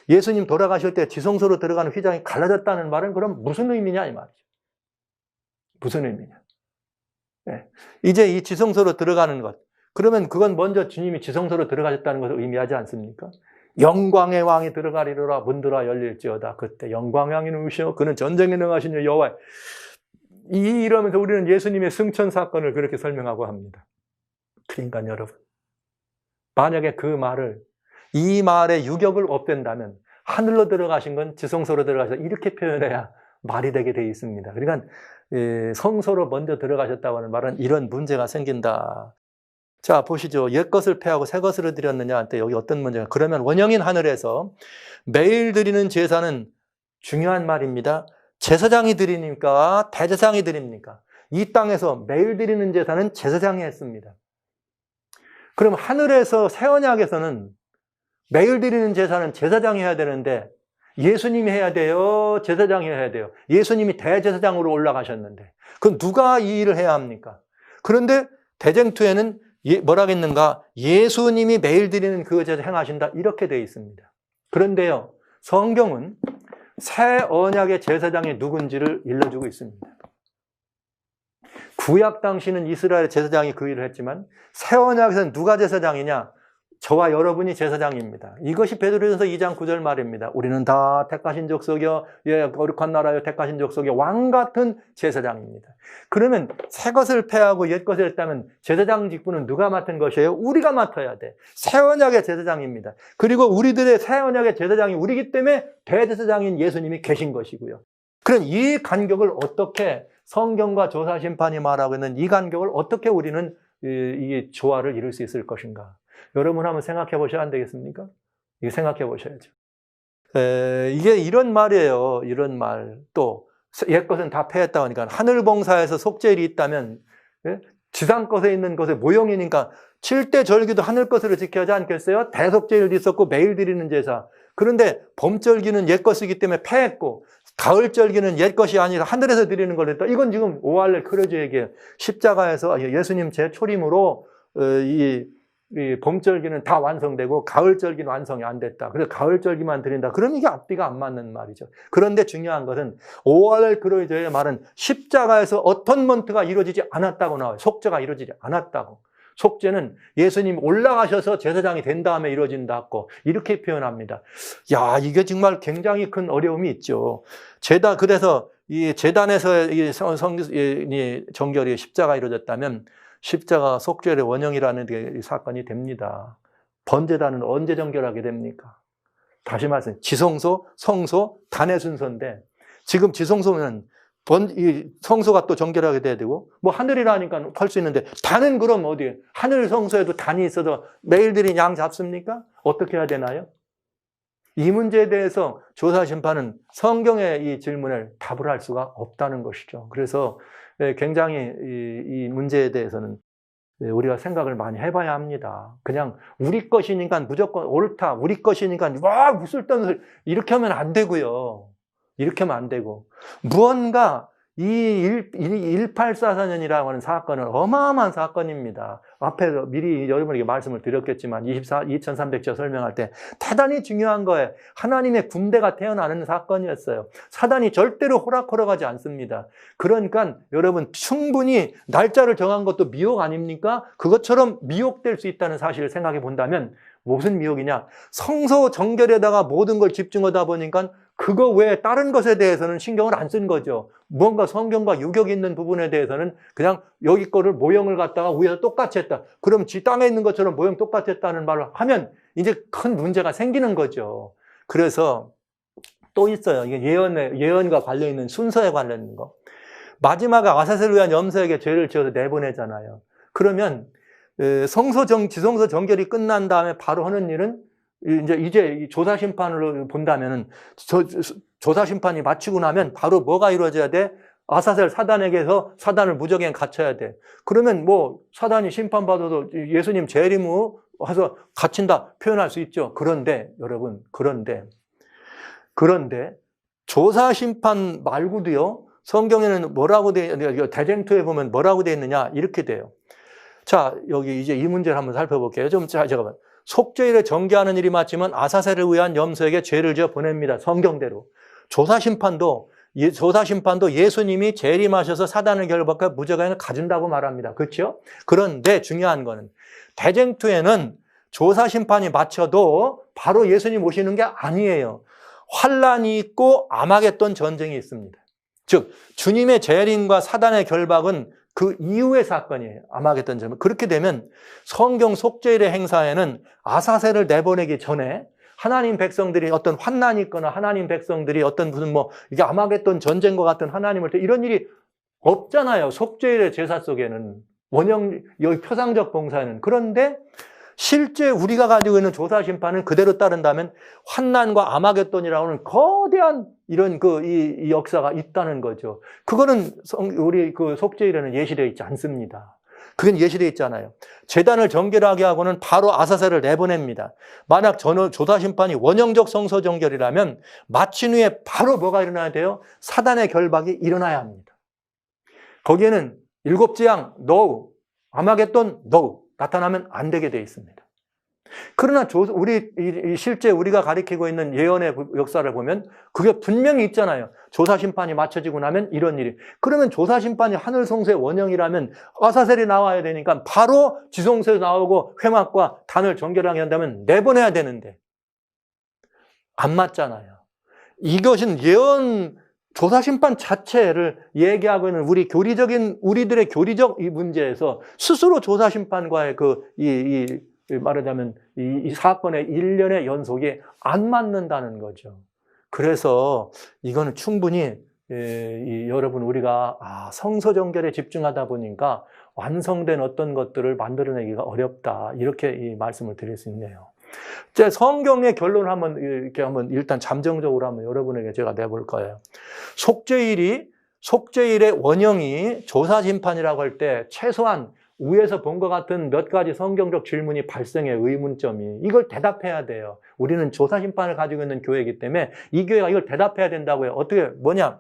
예수님 돌아가실 때 지성소로 들어가는 휘장이 갈라졌다는 말은 그럼 무슨 의미냐 이 말이죠. 무슨 의미냐. 네. 이제 이 지성소로 들어가는 것. 그러면 그건 먼저 주님이 지성소로 들어가셨다는 것을 의미하지 않습니까? 영광의 왕이 들어가리로라 문들아 열릴지어다. 그때 영광의 왕이 누구시오? 그는 전쟁에 능하신 여호와. 이러면서 우리는 예수님의 승천 사건을 그렇게 설명하고 합니다. 그러니까 여러분, 만약에 그 말을 이 말의 유격을 없앤다면 하늘로 들어가신 건 지성소로 들어가셔서 이렇게 표현해야 말이 되게 돼 있습니다. 그러니까 성소로 먼저 들어가셨다고 하는 말은 이런 문제가 생긴다. 자, 보시죠. 옛 것을 폐하고 새 것으로 드렸느냐 할 때 여기 어떤 문제가. 그러면 원형인 하늘에서 매일 드리는 제사는 중요한 말입니다. 제사장이 드리니까 대제사장이 드립니까? 이 땅에서 매일 드리는 제사는 제사장이 했습니다. 그럼 하늘에서 새 언약에서는 매일 드리는 제사는 제사장이 해야 되는데 예수님이 해야 돼요? 제사장이 해야 돼요? 예수님이 대제사장으로 올라가셨는데 그럼 누가 이 일을 해야 합니까? 그런데 대쟁투에는 뭐라겠는가? 예수님이 매일 드리는 그 제사 행하신다 이렇게 되어 있습니다. 그런데요, 성경은 새 언약의 제사장이 누군지를 일러주고 있습니다. 구약 당시는 이스라엘 제사장이 그 일을 했지만 새 언약에서는 누가 제사장이냐? 저와 여러분이 제사장입니다. 이것이 베드로전서 2장 9절 말입니다. 우리는 다 택하신 족속이요, 거룩한 나라요, 택하신 족속이요, 왕 같은 제사장입니다. 그러면 새 것을 폐하고 옛 것을 했다면 제사장 직분은 누가 맡은 것이에요? 우리가 맡아야 돼. 새 언약의 제사장입니다. 그리고 우리들의 새 언약의 제사장이 우리기 때문에 대제사장인 예수님이 계신 것이고요. 그럼 이 간격을 어떻게 성경과 조사심판이 말하고 있는 이 간격을 어떻게 우리는 이 조화를 이룰 수 있을 것인가? 여러분 한번 생각해 보셔야 안 되겠습니까? 이거 생각해 보셔야죠. 이게 이런 말이에요. 이런 말. 또 옛것은 다 폐했다고 하니까 하늘 봉사에서 속죄일이 있다면 지상 것에 있는 것의 모형이니까 7대 절기도 하늘 것으로 지켜야 하지 않겠어요? 대속죄일도 있었고 매일 드리는 제사. 그런데 봄절기는 옛 것이기 때문에 폐했고 가을절기는 옛 것이 아니라 하늘에서 드리는 걸 했다. 이건 지금 오할렐 크루즈 얘기예요. 십자가에서 예수님 재초림으로 이 봄절기는 다 완성되고 가을절기는 완성이 안 됐다. 그래서 가을절기만 드린다. 그럼 이게 앞뒤가 안 맞는 말이죠. 그런데 중요한 것은 오할렐 크루즈의 말은 십자가에서 어턴먼트가 이루어지지 않았다고 나와요. 속죄가 이루어지지 않았다고. 속죄는 예수님 올라가셔서 제사장이 된 다음에 이루어진다고 이렇게 표현합니다. 야, 이게 정말 굉장히 큰 어려움이 있죠. 그래서 이 제단에서 이 정결이 십자가 이루어졌다면 십자가 속죄의 원형이라는 사건이 됩니다. 번제단은 언제 정결하게 됩니까? 다시 말씀, 지성소, 성소, 단의 순서인데 지금 지성소는 성소가 또 정결하게 돼야 되고 뭐 하늘이라니까 할 수 있는데 단은 그럼 어디에? 하늘 성소에도 단이 있어도 매일 드린 양 잡습니까? 어떻게 해야 되나요? 이 문제에 대해서 조사심판은 성경의 이 질문을 답을 할 수가 없다는 것이죠. 그래서 굉장히 이 문제에 대해서는 우리가 생각을 많이 해봐야 합니다. 그냥 우리 것이니까 무조건 옳다, 우리 것이니까 와 무술단을 이렇게 하면 안 되고요. 이렇게 하면 안 되고 무언가 이 1844년이라고 하는 사건은 어마어마한 사건입니다. 앞에 미리 여러분에게 말씀을 드렸겠지만 2300절 설명할 때 대단히 중요한 거예요. 하나님의 군대가 태어나는 사건이었어요. 사단이 절대로 호락호락하지 않습니다. 그러니까 여러분 충분히 날짜를 정한 것도 미혹 아닙니까? 그것처럼 미혹될 수 있다는 사실을 생각해 본다면 무슨 미혹이냐? 성소 정결에다가 모든 걸 집중하다 보니까 그거 외에 다른 것에 대해서는 신경을 안 쓴 거죠. 무언가 성경과 유격이 있는 부분에 대해서는 그냥 여기 거를 모형을 갖다가 위에서 똑같이 했다. 그럼 지 땅에 있는 것처럼 모형 똑같이 했다는 말을 하면 이제 큰 문제가 생기는 거죠. 그래서 또 있어요. 이게 예언과 관련 있는 순서에 관련 있는 거. 마지막에 아사셀을 위한 염소에게 죄를 지어서 내보내잖아요. 그러면 지성소 정결이 끝난 다음에 바로 하는 일은 이제 조사 심판으로 본다면은 조사 심판이 마치고 나면 바로 뭐가 이루어져야 돼? 아사셀 사단에게서 사단을 무적행 갇혀야 돼. 그러면 뭐 사단이 심판받아도 예수님 재림후 와서 갇힌다 표현할 수 있죠. 그런데 여러분, 그런데 조사 심판 말고도요. 성경에는 뭐라고 대쟁투에 보면 뭐라고 돼 있느냐 이렇게 돼요. 자, 여기 이제 이 문제를 한번 살펴볼게요. 잠깐만. 속죄일에 정죄하는 일이 마치면 아사셀을 위한 염소에게 죄를 지어 보냅니다. 성경대로. 조사 심판도 예수님이 재림하셔서 사단을 결박해 무저강을 가준다고 말합니다. 그렇죠? 그런데 중요한 거는 대쟁투에는 조사 심판이 마쳐도 바로 예수님 오시는 게 아니에요. 환란이 있고 아마겟돈 전쟁이 있습니다. 즉 주님의 재림과 사단의 결박은 그 이후의 사건이에요. 아마겟돈 전쟁. 그렇게 되면 성경 속죄일의 행사에는 아사셀을 내보내기 전에 하나님 백성들이 어떤 환난이 있거나 하나님 백성들이 어떤 무슨 이게 아마겟돈 전쟁과 같은 하나님을 이런 일이 없잖아요. 속죄일의 제사 속에는 여기 표상적 봉사에는. 그런데 실제 우리가 가지고 있는 조사 심판은 그대로 따른다면 환난과 아마겟돈이라고 하는 거대한 이런 이 역사가 있다는 거죠. 그거는 우리 속죄일에는 예시되어 있지 않습니다. 그건 예시되어 있잖아요. 제단을 정결하게 하고는 바로 아사셀을 내보냅니다. 만약 조사 심판이 원형적 성소 정결이라면 마친 후에 바로 뭐가 일어나야 돼요? 사단의 결박이 일어나야 합니다. 거기에는 7재앙, no, 아마겟돈, no. 나타나면 안 되게 돼 있습니다. 그러나 실제 우리가 가리키고 있는 예언의 역사를 보면 그게 분명히 있잖아요. 조사 심판이 마쳐지고 나면 이런 일이. 그러면 조사 심판이 하늘 성소의 원형이라면 아사셀이 나와야 되니까 바로 지성소에 나오고 회막과 단을 정결하게 한다면 내보내야 되는데 안 맞잖아요. 이것은 조사 심판 자체를 얘기하고 있는 우리들의 교리적 이 문제에서 스스로 조사 심판과의 말하자면 이 사건의 일련의 연속이 안 맞는다는 거죠. 그래서 이거는 충분히 여러분 우리가 성소 정결에 집중하다 보니까 완성된 어떤 것들을 만들어내기가 어렵다 이렇게 이 말씀을 드릴 수 있네요. 제 성경의 결론을 한번 일단 잠정적으로 한번 여러분에게 제가 내볼 거예요. 속죄일의 원형이 조사 심판이라고 할 때 최소한 위에서 본 것 같은 몇 가지 성경적 질문이 발생해 의문점이 이걸 대답해야 돼요. 우리는 조사 심판을 가지고 있는 교회이기 때문에 이 교회가 이걸 대답해야 된다고요. 뭐냐?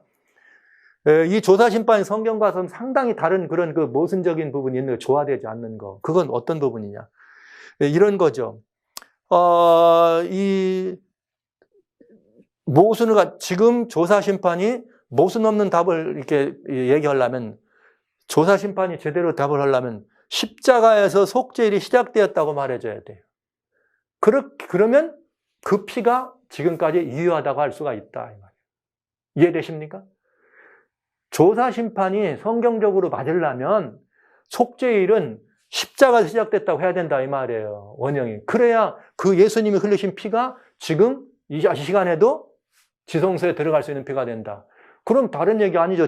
이 조사 심판이 성경과는 상당히 다른 그런 모순적인 부분이 있는 거, 조화되지 않는 거. 그건 어떤 부분이냐? 이런 거죠. 지금 조사 심판이 모순 없는 답을 이렇게 얘기하려면 조사 심판이 제대로 답을 하려면 십자가에서 속죄일이 시작되었다고 말해줘야 돼요. 그러면 그 피가 지금까지 유효하다고 할 수가 있다. 이 말이에요. 이해되십니까? 조사 심판이 성경적으로 맞으려면 속죄일은 십자가에서 시작됐다고 해야 된다 이 말이에요. 원형이. 그래야 그 예수님이 흘리신 피가 지금 이 시간에도 지성소에 들어갈 수 있는 피가 된다. 그럼 다른 얘기 아니죠.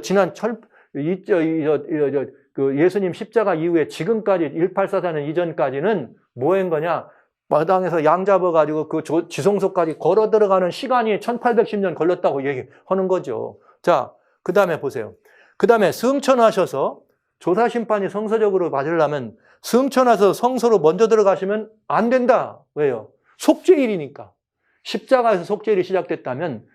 예수님 십자가 이후에 지금까지 1844년 이전까지는 뭐한 거냐? 마당에서 양 잡아가지고 지성소까지 걸어 들어가는 시간이 1810년 걸렸다고 얘기하는 거죠. 자, 그 다음에 보세요. 그 다음에 승천하셔서 조사 심판이 성서적으로 맞으려면 승천하셔서 성소로 먼저 들어가시면 안 된다. 왜요? 속죄일이니까. 십자가에서 속죄일이 시작됐다면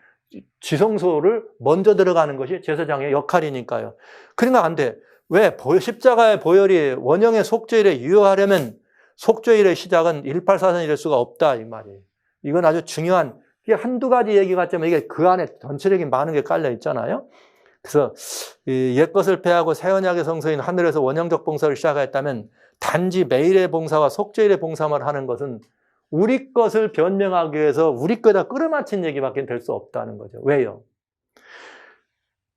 지성소를 먼저 들어가는 것이 제사장의 역할이니까요. 그러니까 안 돼. 왜? 십자가의 보혈이 원형의 속죄일에 유효하려면 속죄일의 시작은 1844년일 수가 없다 이 말이에요. 이건 아주 중요한, 이게 한두 가지 얘기 같지만 이게 그 안에 전체적인 많은 게 깔려 있잖아요. 그래서 옛것을 폐하고 새 언약의 성소인 하늘에서 원형적 봉사를 시작했다면 단지 매일의 봉사와 속죄일의 봉사만 하는 것은 우리 것을 변명하기 위해서 우리 거에다 끌어맞힌 얘기밖에 될 수 없다는 거죠. 왜요?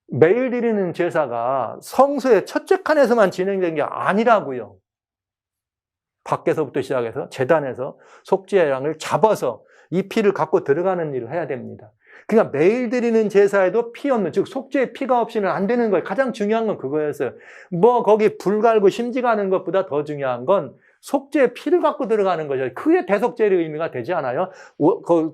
매일 드리는 제사가 성소의 첫째 칸에서만 진행된 게 아니라고요. 밖에서부터 시작해서 제단에서 속죄양을 잡아서 이 피를 갖고 들어가는 일을 해야 됩니다. 그러니까 매일 드리는 제사에도 피 없는, 즉 속죄의 피가 없이는 안 되는 거예요. 가장 중요한 건 그거였어요. 뭐 거기 불 갈고 심지 가는 것보다 더 중요한 건 속죄의 피를 갖고 들어가는 거죠. 그게 대속죄의 의미가 되지 않아요? 그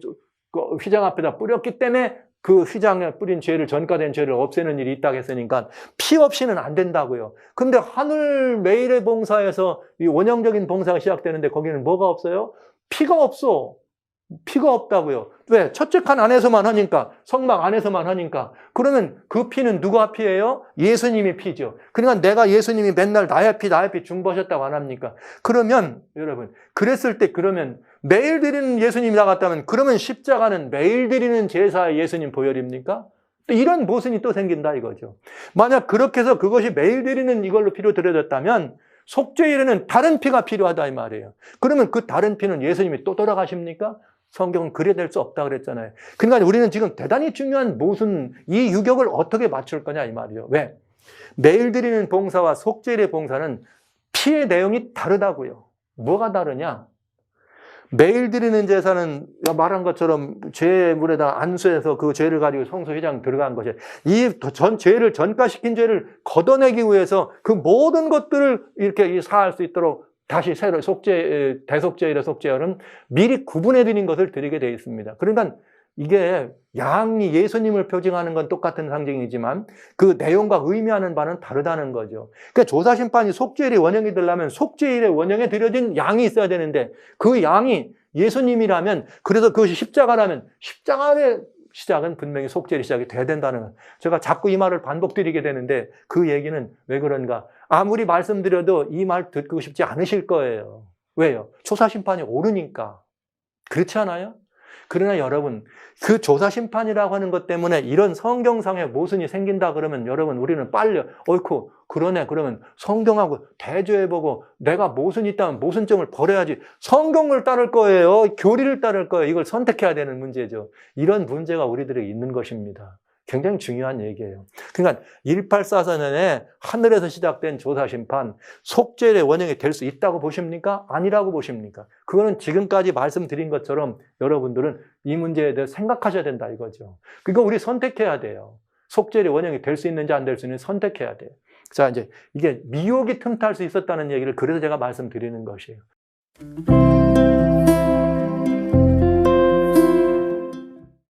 휘장 앞에다 뿌렸기 때문에 그 휘장에 뿌린 죄를, 전가된 죄를 없애는 일이 있다고 했으니까 피 없이는 안 된다고요. 근데 하늘 매일의 봉사에서 이 원형적인 봉사가 시작되는데 거기는 뭐가 없어요? 피가 없어. 피가 없다고요. 왜? 첫째 칸 안에서만 하니까, 성막 안에서만 하니까. 그러면 그 피는 누가 피예요? 예수님이 피죠. 그러니까 내가 예수님이 맨날 나의 피 중보하셨다고 안 합니까? 그러면 여러분, 그랬을 때 그러면 매일 드리는 예수님이 나갔다면 그러면 십자가는 매일 드리는 제사의 예수님 보혈입니까? 또 이런 모순이 또 생긴다 이거죠. 만약 그렇게 해서 그것이 매일 드리는 이걸로 피로 드려졌다면 속죄일에는 다른 피가 필요하다 이 말이에요. 그러면 그 다른 피는 예수님이 또 돌아가십니까? 성경은 그래 될 수 없다 그랬잖아요. 그러니까 우리는 지금 대단히 중요한 모순, 이 유격을 어떻게 맞출 거냐 이 말이에요. 왜? 매일 드리는 봉사와 속죄일의 봉사는 피의 내용이 다르다고요. 뭐가 다르냐? 매일 드리는 제사는 말한 것처럼 죄물에다 안수해서 그 죄를 가지고 성소회장 들어간 것이, 이 죄를 전가시킨 죄를 걷어내기 위해서 그 모든 것들을 이렇게 사할 수 있도록 다시 새로 대속죄일의 속죄일은 미리 구분해 드린 것을 드리게 되어 있습니다. 그러니까 이게 양이 예수님을 표징하는 건 똑같은 상징이지만 그 내용과 의미하는 바는 다르다는 거죠. 그러니까 조사심판이 속죄일의 원형이 되려면 속죄일의 원형에 드려진 양이 있어야 되는데 그 양이 예수님이라면, 그래서 그것이 십자가라면 십자가의 시작은 분명히 속죄일이 시작이 돼야 된다는 거예요. 제가 자꾸 이 말을 반복드리게 되는데 그 얘기는 왜 그런가? 아무리 말씀드려도 이 말 듣고 싶지 않으실 거예요. 왜요? 조사심판이 오르니까. 그렇지 않아요? 그러나 여러분, 그 조사심판이라고 하는 것 때문에 이런 성경상의 모순이 생긴다 그러면 여러분, 우리는 빨리 어이쿠 그러네, 그러면 성경하고 대조해보고 내가 모순이 있다면 모순점을 버려야지, 성경을 따를 거예요, 교리를 따를 거예요, 이걸 선택해야 되는 문제죠. 이런 문제가 우리들에게 있는 것입니다. 굉장히 중요한 얘기예요. 그러니까 1844년에 하늘에서 시작된 조사심판, 속죄의 원형이 될 수 있다고 보십니까? 아니라고 보십니까? 그거는 지금까지 말씀드린 것처럼 여러분들은 이 문제에 대해 생각하셔야 된다 이거죠. 그러니까 우리 선택해야 돼요. 속죄의 원형이 될 수 있는지 안 될 수 있는지 선택해야 돼요. 자, 이제 이게 미혹이 틈탈 수 있었다는 얘기를 그래서 제가 말씀드리는 것이에요.